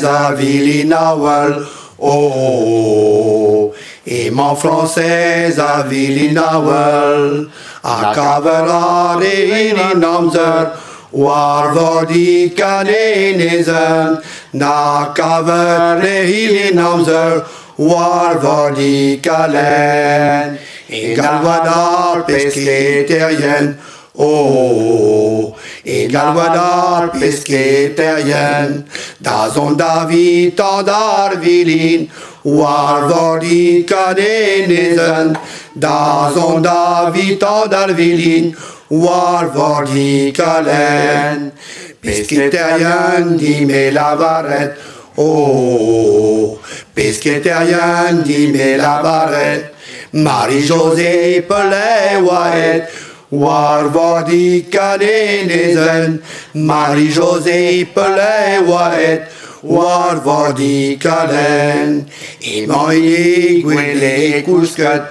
a Villinawal, oh, imam français a Villinawal, a Kavelar in Namzer, war vodi kanenezen, na Kaver in Namzer, war vodi kalen, egal wadar pesketerien, oh, egal wadar pesketerien, da zon David dar vilin, war vodi kanenezen, da zon David dar vilin, war vodi kalen, pesketerien di me lavaret, oh, pesketerien di me lavaret, Marie-Josée Pelé Waet, war vodi kanenezen, Marie-Josée Pelé Waet, war vodi kalen, imoili gwele kousket,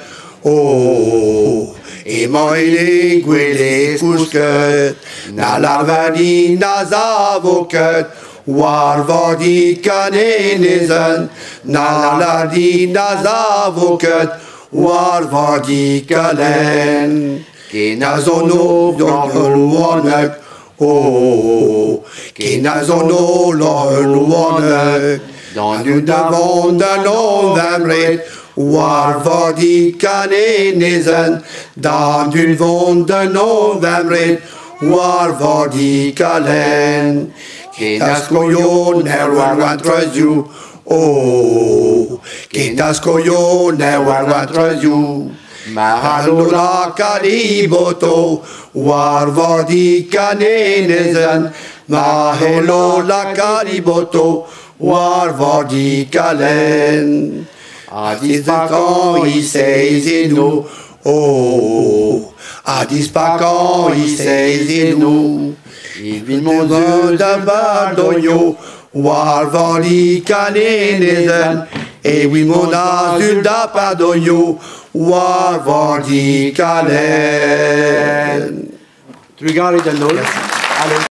oh, imoili gwele kousket, na larvadi na zavoket, war vodi kanenezen, na lardi na zavoket, war vodi kalen, kina zono lohuanek, oh, kina zono lohuanek, dans du davon de novembre, war vodi kanenezen, dans du vent de novembre, war vodi kalen, kinaskoyo nerwan trazu, oh, kinaskoyo nerwan trazu, mahalola kaliboto, war vodi kanenezen, mahalola kaliboto, war vodi kalen. À 10 ans, il s'est nous, oh, à 10 ans, il s'est nous, il vit mon Dieu d'un bardogno, war vodi kanenezen, et oui mon azul da pardogno, war vodi kalen. Obrigado, Danilo.